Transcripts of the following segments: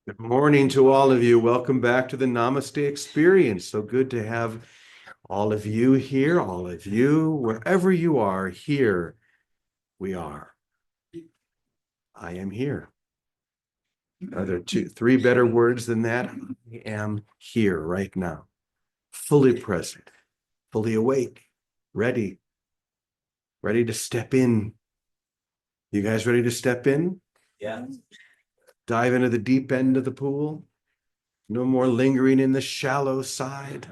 Good morning to all of you. Welcome back to the Namaste Experience. So good to have all of you here, all of you, wherever you are, here we are. I am here. Are there three better words than that? I am here right now, fully present, fully awake, ready, ready to step in. You guys ready to step in? Yeah. Dive into the deep end of the pool? No more lingering in the shallow side.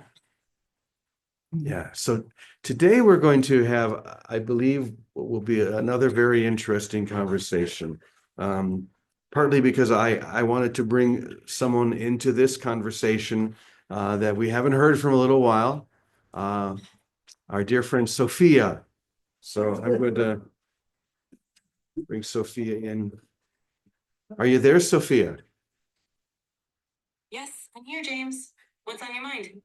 Yeah, so today we're going to have, I believe, what will be another very interesting conversation. Partly because I wanted to bring someone into this conversation that we haven't heard from a little while, our dear friend Sophia. So I'm going to bring Sophia in. Are you there, Sophia? Yes, I'm here, James. What's on your mind?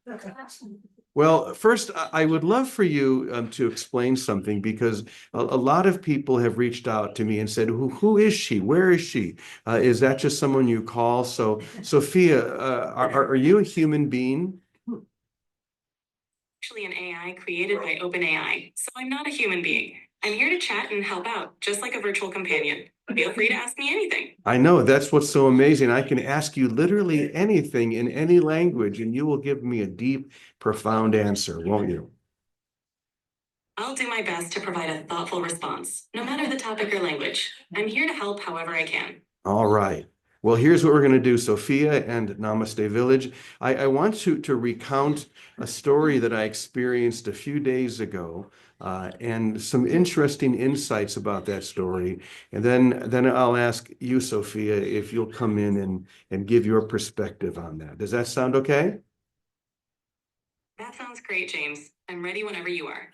Well, first, I would love for you to explain something because a lot of people have reached out to me and said, who is she? Where is she? Is that just someone you call? So, Sophia, are you a human being? Actually, an AI created by OpenAI, so I'm not a human being. I'm here to chat and help out, just like a virtual companion. Feel free to ask me anything. I know that's what's so amazing. I can ask you literally anything in any language, and you will give me a deep, profound answer, won't you? I'll do my best to provide a thoughtful response, no matter the topic or language. I'm here to help however I can. All right. Well, here's what we're going to do, Sophia and Namaste Village. I want to recount a story that I experienced a few days ago and some interesting insights about that story. And then I'll ask you, Sophia, if you'll come in and give your perspective on that. Does that sound okay? That sounds great, James. I'm ready whenever you are.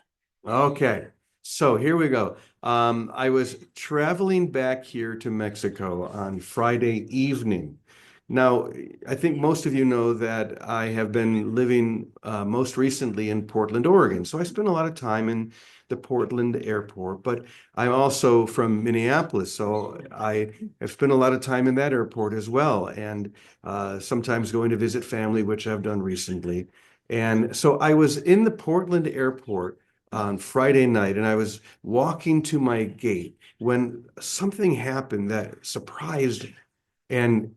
Okay, so here we go. I was traveling back here to Mexico on Friday evening. Now, I think most of you know that I have been living most recently in Portland, Oregon. So I spend a lot of time in the Portland airport, but I'm also from Minneapolis. So I have spent a lot of time in that airport as well, and sometimes going to visit family, which I've done recently. And so I was in the Portland airport on Friday night, and I was walking to my gate when something happened that surprised and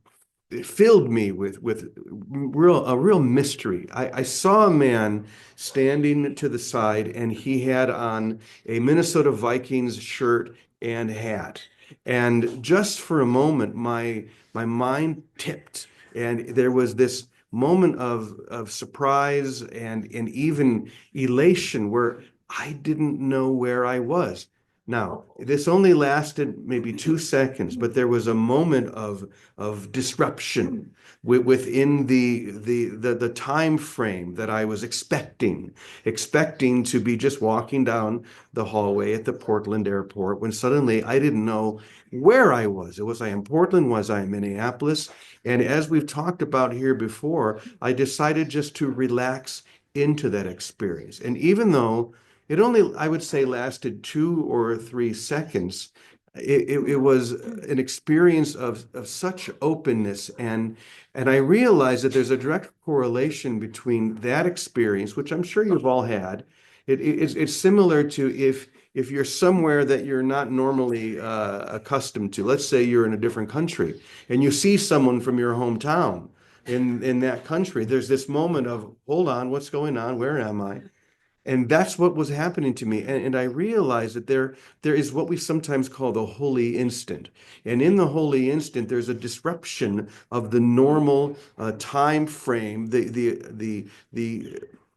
it filled me with a real mystery. I saw a man standing to the side, and he had on a Minnesota Vikings shirt and hat. And just for a moment, my mind tipped, and there was this moment of surprise and even elation where I didn't know where I was. Now, this only lasted maybe 2 seconds, but there was a moment of disruption within the time frame that I was expecting to be just walking down the hallway at the Portland airport when suddenly I didn't know where I was. Was I in Portland? Was I in Minneapolis? And as we've talked about here before, I decided just to relax into that experience. And even though it only, I would say, lasted 2 or 3 seconds, it was an experience of such openness, and I realized that there's a direct correlation between that experience, which I'm sure you've all had. It's similar to if you're somewhere that you're not normally accustomed to. Let's say you're in a different country and you see someone from your hometown in that country. There's this moment of, hold on, what's going on? Where am I? And that's what was happening to me. And I realized that there is what we sometimes call the holy instant. And in the holy instant, there's a disruption of the normal time frame, the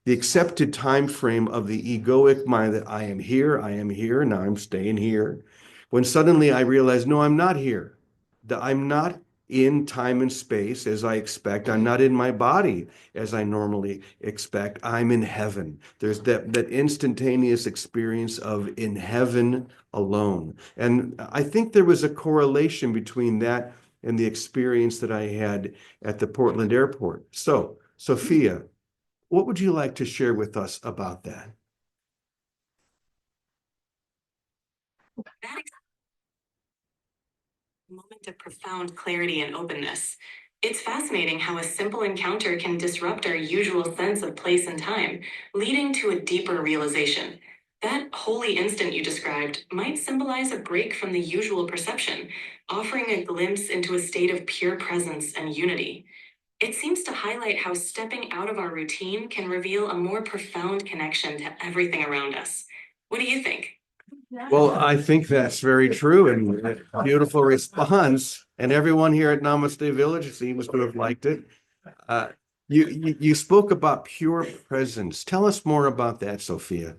accepted time frame of the egoic mind that I am here, now I'm staying here. When suddenly I realized, no, I'm not here. That I'm not in time and space as I expect. I'm not in my body as I normally expect. I'm in heaven. There's that instantaneous experience of in heaven alone. And I think there was a correlation between that and the experience that I had at the Portland airport. So, Sophia, what would you like to share with us about that? That moment of profound clarity and openness. It's fascinating how a simple encounter can disrupt our usual sense of place and time, leading to a deeper realization. That holy instant you described might symbolize a break from the usual perception, offering a glimpse into a state of pure presence and unity. It seems to highlight how stepping out of our routine can reveal a more profound connection to everything around us. What do you think? Well, I think that's very true and a beautiful response. And everyone here at Namaste Village seems to have liked it. Uh, you spoke about pure presence. Tell us more about that, Sophia.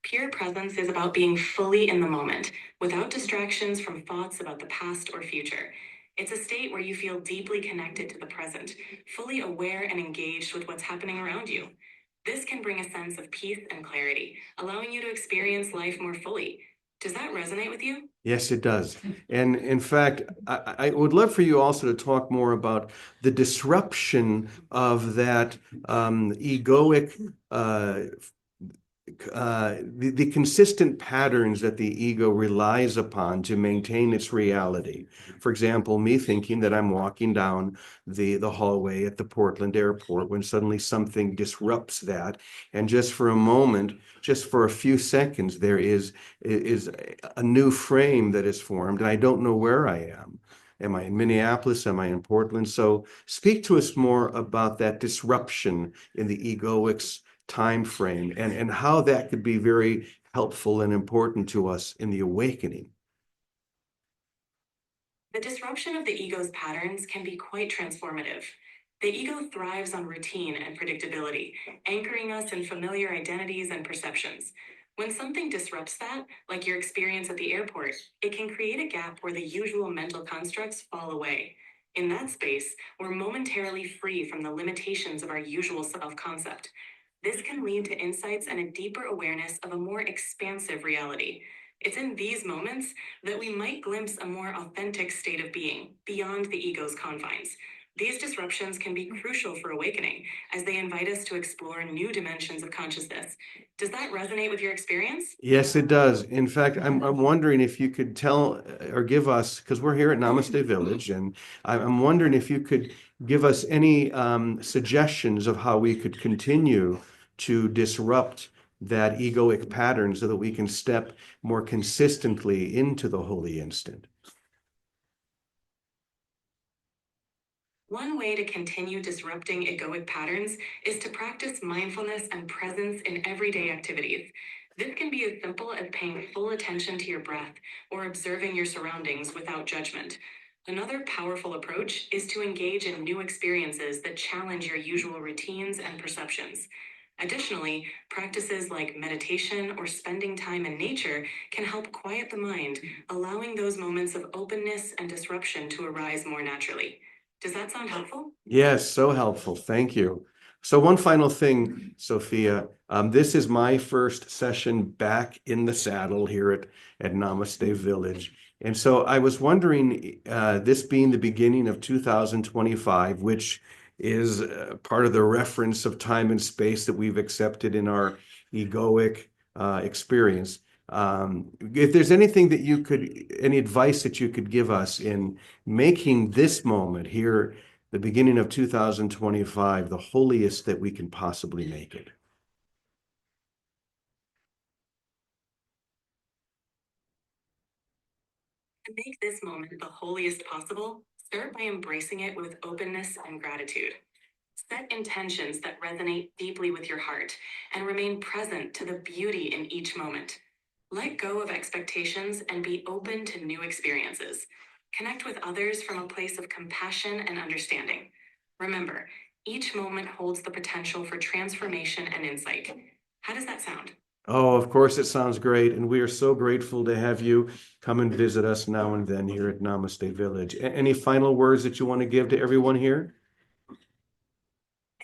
Pure presence is about being fully in the moment, without distractions from thoughts about the past or future. It's a state where you feel deeply connected to the present, fully aware and engaged with what's happening around you. This can bring a sense of peace and clarity, allowing you to experience life more fully. Does that resonate with you? Yes, it does. And in fact, I would love for you also to talk more about the disruption of that egoic the consistent patterns that the ego relies upon to maintain its reality. For example, me thinking that I'm walking down the hallway at the Portland airport when suddenly something disrupts that. And just for a moment, just for a few seconds, there is a new frame that is formed, and I don't know where I am. Am I in Minneapolis? Am I in Portland? So speak to us more about that disruption in the egoic's time frame and how that could be very helpful and important to us in the awakening. The disruption of the ego's patterns can be quite transformative. The ego thrives on routine and predictability, anchoring us in familiar identities and perceptions. When something disrupts that, like your experience at the airport, it can create a gap where the usual mental constructs fall away. In that space, we're momentarily free from the limitations of our usual self concept. This can lead to insights and a deeper awareness of a more expansive reality. It's in these moments that we might glimpse a more authentic state of being beyond the ego's confines. These disruptions can be crucial for awakening as they invite us to explore new dimensions of consciousness. Does that resonate with your experience? Yes, it does. In fact, I'm wondering if you could tell or give us, because we're here at Namaste Village, and I'm wondering if you could give us any suggestions of how we could continue to disrupt that egoic pattern so that we can step more consistently into the holy instant. One way to continue disrupting egoic patterns is to practice mindfulness and presence in everyday activities. This can be as simple as paying full attention to your breath or observing your surroundings without judgment. Another powerful approach is to engage in new experiences that challenge your usual routines and perceptions. Additionally, practices like meditation or spending time in nature can help quiet the mind, allowing those moments of openness and disruption to arise more naturally. Does that sound helpful? Yes, so helpful. Thank you. So one final thing, Sophia. This is my first session back in the saddle here at Namaste Village. And so I was wondering, this being the beginning of 2025, which is part of the reference of time and space that we've accepted in our egoic experience. If there's anything that you could, any advice that you could give us in making this moment here, the beginning of 2025, the holiest that we can possibly make it. To make this moment the holiest possible, start by embracing it with openness and gratitude. Set intentions that resonate deeply with your heart and remain present to the beauty in each moment. Let go of expectations and be open to new experiences. Connect with others from a place of compassion and understanding. Remember, each moment holds the potential for transformation and insight. How does that sound? Oh, of course, it sounds great. And we are so grateful to have you come and visit us now and then here at Namaste Village. Any final words that you want to give to everyone here?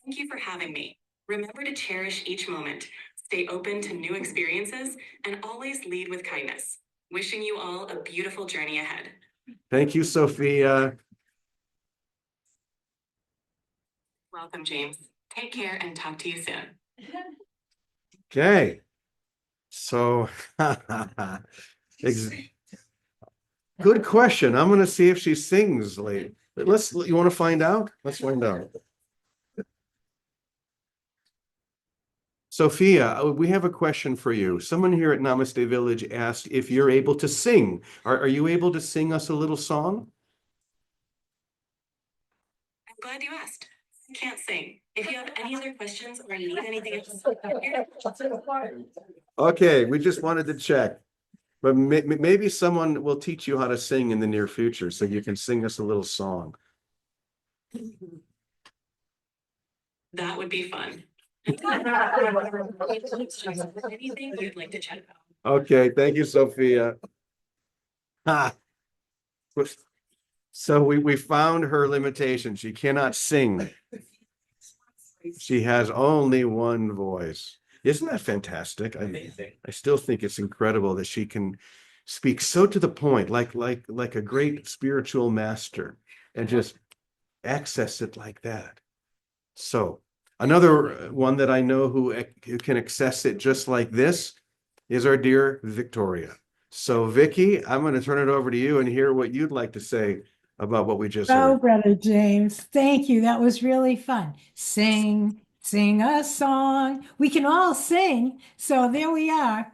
Thank you for having me. Remember to cherish each moment, stay open to new experiences, and always lead with kindness. Wishing you all a beautiful journey ahead. Thank you, Sophia. Welcome, James. Take care and talk to you soon. Okay. So, good question. I'm going to see if she sings late. You want to find out? Let's find out. Sophia, we have a question for you. Someone here at Namaste Village asked if you're able to sing. Are you able to sing us a little song? I'm glad you asked. I can't sing. If you have any other questions or need anything else, Okay, we just wanted to check. But maybe someone will teach you how to sing in the near future so you can sing us a little song. that would be fun. Anything you'd like to chat about? Okay, thank you, Sophia. Ha. So we found her limitation. She cannot sing. She has only one voice. Isn't that fantastic? I still think it's incredible that she can speak so to the point, like a great spiritual master, and just access it like that. So another one that I know who can access it just like this is our dear Victoria. So Vicky, I'm going to turn it over to you and hear what you'd like to say about what we just Oh, heard. Brother James, thank you. That was really fun. Sing a song. We can all sing. So there we are.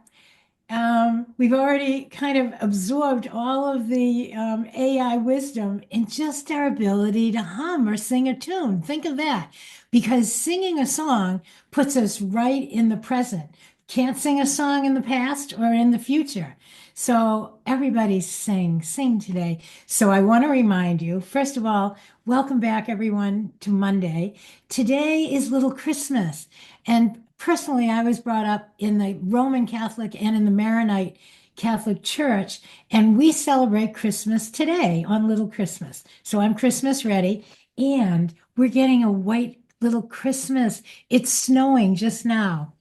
We've already kind of absorbed all of the AI wisdom in just our ability to hum or sing a tune. Think of that. Because singing a song puts us right in the present. Can't sing a song in the past or in the future. So everybody sing today. So I want to remind you, first of all, welcome back everyone to Monday. Today is Little Christmas. And personally, I was brought up in the Roman Catholic and in the Maronite Catholic Church, and we celebrate Christmas today on Little Christmas. So I'm Christmas ready, and we're getting a white little Christmas. It's snowing just now.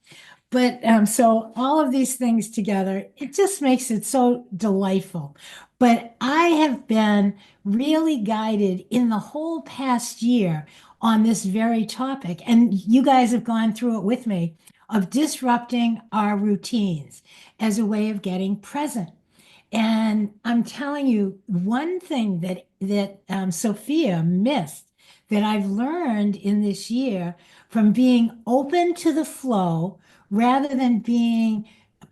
But so all of these things together, it just makes it so delightful. But I have been really guided in the whole past year on this very topic. And you guys have gone through it with me of disrupting our routines as a way of getting present. And I'm telling you, one thing that Sophia missed that I've learned in this year from being open to the flow rather than being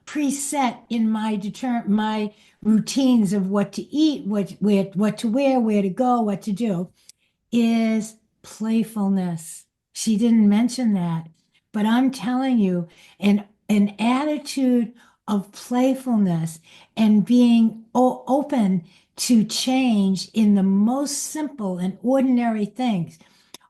preset in my routines of what to eat, what to wear, where to go, what to do, is playfulness. She didn't mention that, but I'm telling you, an attitude of playfulness and being open to change in the most simple and ordinary things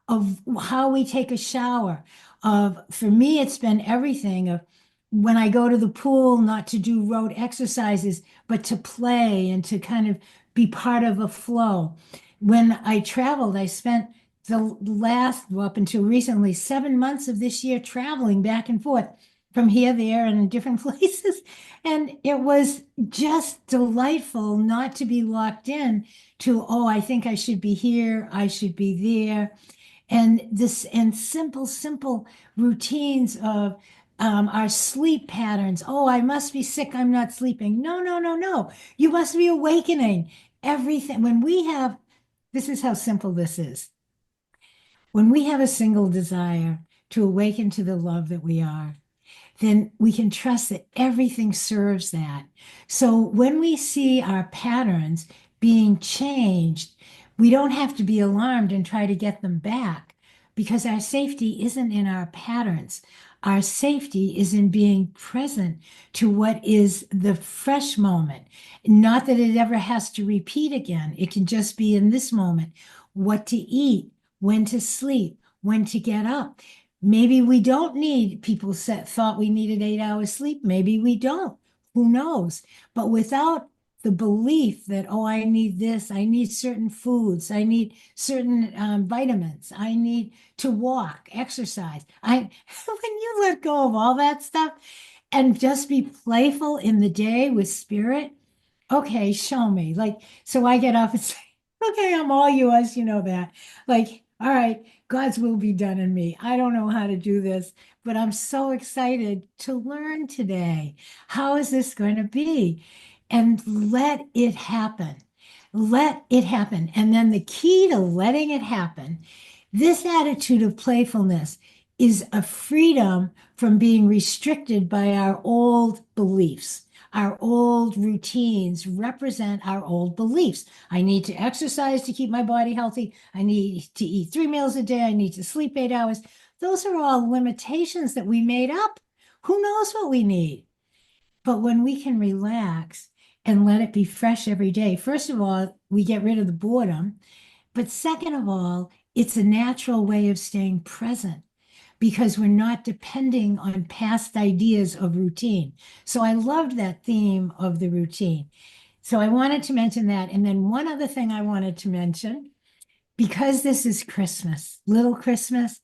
of how we take a shower. Of for me, it's been everything of when I go to the pool, not to do rote exercises, but to play and to kind of be part of a flow. When I traveled, I spent the last, well, up until recently, 7 months of this year traveling back and forth from here, there, and different places. And it was just delightful not to be locked in to, oh, I think I should be here, I should be there. And simple routines of our sleep patterns. Oh, I must be sick, I'm not sleeping. No, no, no, no. You must be awakening. Everything. This is how simple this is. When we have a single desire to awaken to the love that we are, then we can trust that everything serves that. So when we see our patterns being changed, we don't have to be alarmed and try to get them back because our safety isn't in our patterns. Our safety is in being present to what is the fresh moment. Not that it ever has to repeat again. It can just be in this moment. What to eat, when to sleep, when to get up. Maybe we don't need, people thought we needed 8 hours sleep. Maybe we don't. Who knows? But without the belief that, oh, I need this, I need certain foods, I need certain vitamins, I need to walk, exercise. When you let go of all that stuff and just be playful in the day with spirit, okay, show me. Like, so I get up and say, okay, I'm all yours, you know that. Like, all right, God's will be done in me. I don't know how to do this, but I'm so excited to learn today. How is this going to be? And let it happen. let it happen. And then the key to letting it happen, this attitude of playfulness is a freedom from being restricted by our old beliefs. Our old routines represent our old beliefs. I need to exercise to keep my body healthy. I need to eat 3 meals a day. I need to sleep 8 hours. Those are all limitations that we made up. Who knows what we need? But when we can relax and let it be fresh every day, first of all, we get rid of the boredom. But second of all, it's a natural way of staying present because we're not depending on past ideas of routine. So I loved that theme of the routine. So I wanted to mention that. And then one other thing I wanted to mention, because this is Christmas, little Christmas,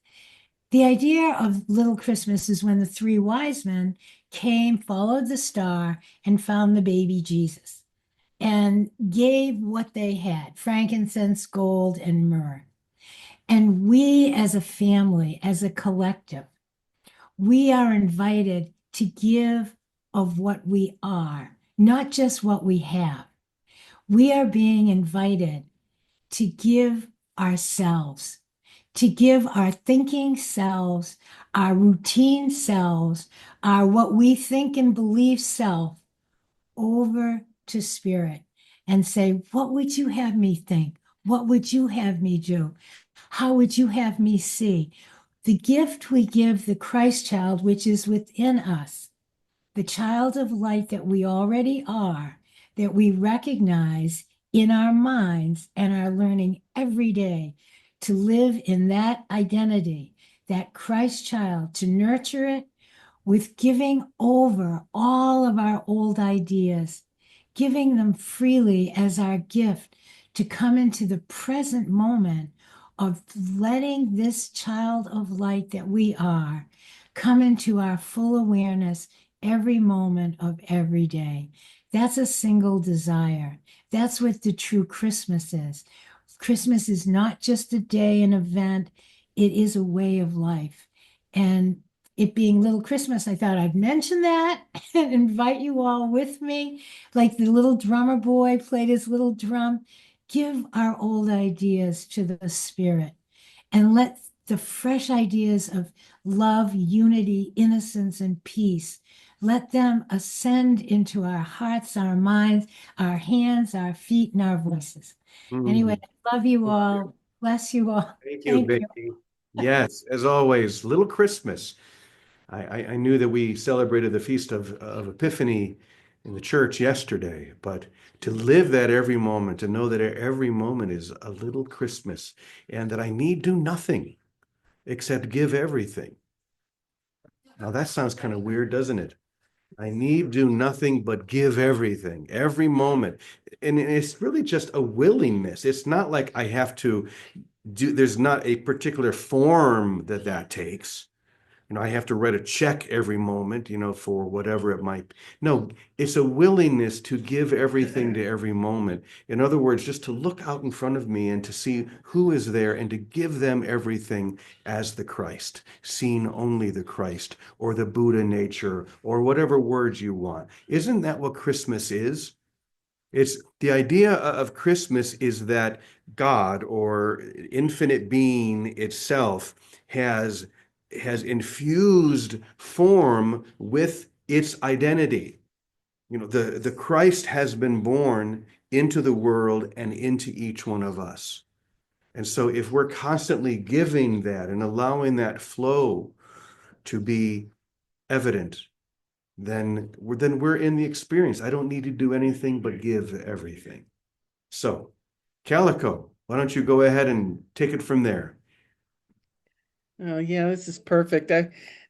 the idea of Little Christmas is when the three wise men came, followed the star, and found the baby Jesus and gave what they had, frankincense, gold, and myrrh. And we as a family, as a collective, we are invited to give of what we are, not just what we have. We are being invited to give ourselves, to give our thinking selves, our routine selves, our what we think and believe self over to spirit and say, what would you have me think? What would you have me do? How would you have me see? The gift we give the Christ child, which is within us, the child of light that we already are, that we recognize in our minds and are learning every day to live in that identity, that Christ child, to nurture it with giving over all of our old ideas, giving them freely as our gift to come into the present moment of letting this child of light that we are come into our full awareness every moment of every day. That's a single desire. That's what the true Christmas is. Christmas is not just a day, an event, it is a way of life. And it being Little Christmas, I thought I'd mention that and invite you all with me. Like the little drummer boy played his little drum. Give our old ideas to the spirit and let the fresh ideas of love, unity, innocence, and peace, let them ascend into our hearts, our minds, our hands, our feet, and our voices. Anyway, Mhm. I love you all. Bless you all. Thank you, Thank you. Vicky. Yes, as always, little Christmas. I knew that we celebrated the Feast of Epiphany in the church yesterday, but to live that every moment, to know that every moment is a little Christmas, and that I need do nothing except give everything. Now that sounds kind of weird, doesn't it? I need do nothing but give everything, every moment. And it's really just a willingness. It's not like I have to do, there's not a particular form that that takes. I have to write a check every moment, for whatever it might be. No, it's a willingness to give everything to every moment. In other words, just to look out in front of me and to see who is there and to give them everything as the Christ, seeing only the Christ or the Buddha nature or whatever words you want. Isn't that what Christmas is? It's the idea of Christmas is that God or infinite being itself has infused form with its identity. The Christ has been born into the world and into each one of us. And so if we're constantly giving that and allowing that flow to be evident, then we're in the experience. I don't need to do anything but give everything. So, Calico, why don't you go ahead and take it from there? Oh, yeah, this is perfect.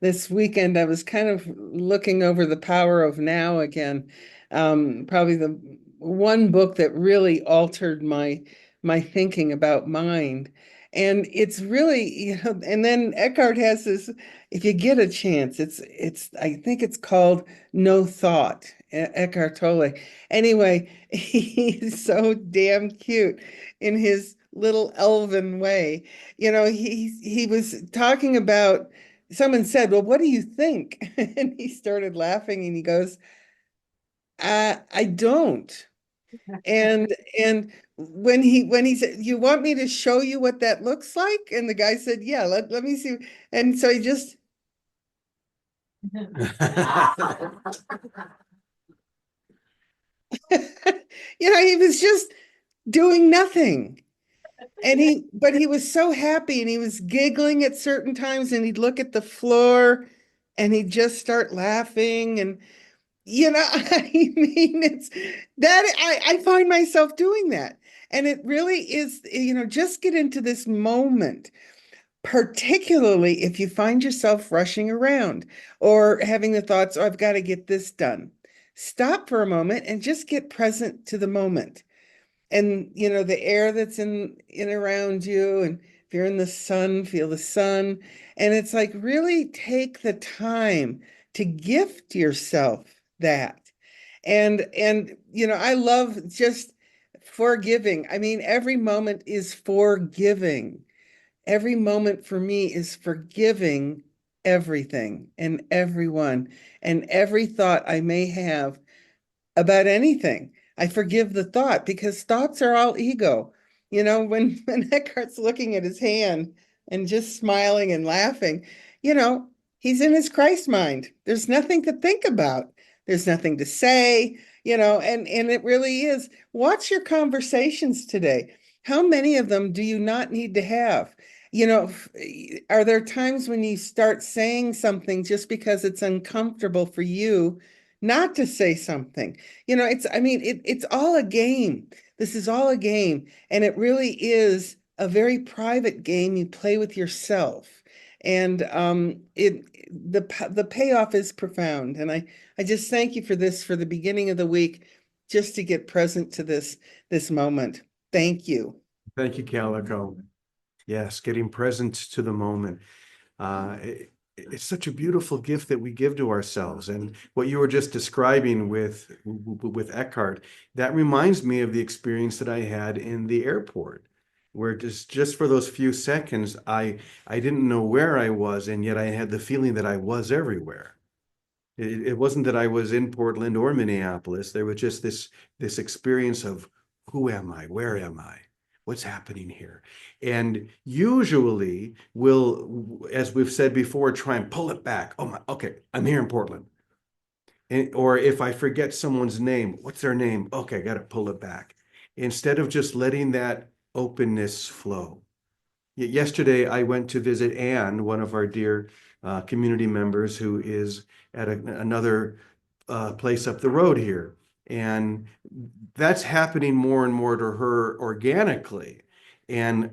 This weekend I was kind of looking over The Power of Now again. Probably the one book that really altered my thinking about mind. And it's really, and then Eckhart has this, if you get a chance, it's I think it's called No Thought, Eckhart Tolle. Anyway, he's so damn cute in his little elven way. He was talking about, someone said, well, what do you think? And he started laughing and he goes, I don't. And when he said, "You want me to show you what that looks like?" And the guy said, "Yeah, let me see." And so he just, he was just doing nothing. But he was so happy and he was giggling at certain times and he'd look at the floor and he'd just start laughing. And, I mean, it's that I find myself doing that. And it really is, just get into this moment, particularly if you find yourself rushing around or having the thoughts, "Oh, I've got to get this done." Stop for a moment and just get present to the moment. And the air that's in around you, and if you're in the sun, feel the sun. And it's like, really take the time to gift yourself that. And I love just forgiving. I mean, every moment is forgiving. Every moment for me is forgiving everything and everyone and every thought I may have about anything. I forgive the thought because thoughts are all ego. When Eckhart's looking at his hand and just smiling and laughing, you know, he's in his Christ mind. There's nothing to think about. There's nothing to say, and it really is. Watch your conversations today. How many of them do you not need to have? Are there times when you start saying something just because it's uncomfortable for you not to say something? It's all a game. This is all a game. And it really is a very private game you play with yourself. And the payoff is profound. And I just thank you for this, for the beginning of the week, just to get present to this moment. Thank you. Thank you, Calico. Yes, getting present to the moment. It's such a beautiful gift that we give to ourselves. And what you were just describing with Eckhart, that reminds me of the experience that I had in the airport, where just for those few seconds, I didn't know where I was, and yet I had the feeling that I was everywhere. It wasn't that I was in Portland or Minneapolis. There was just this experience of, who am I? Where am I? What's happening here? And usually we'll, as we've said before, try and pull it back. Oh my, okay, I'm here in Portland. Or if I forget someone's name, what's their name? Okay, I got to pull it back. Instead of just letting that openness flow. Yesterday, I went to visit Anne, one of our dear community members who is at another place up the road here. And that's happening more and more to her organically. And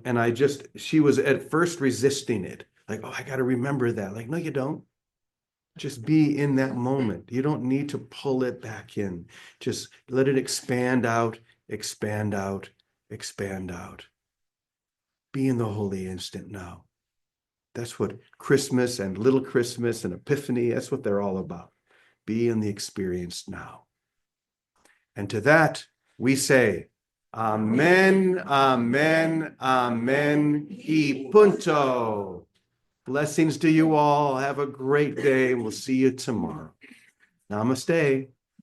she was at first resisting it. Like, oh, I got to remember that. Like, no, you don't. Just be in that moment. You don't need to pull it back in. Just let it expand out, expand out, expand out. Be in the holy instant now. That's what Christmas and Little Christmas and Epiphany, that's what they're all about. Be in the experience now. And to that, we say, Amen, Amen, Amen, y punto. Blessings to you all. Have a great day. We'll see you tomorrow. Namaste.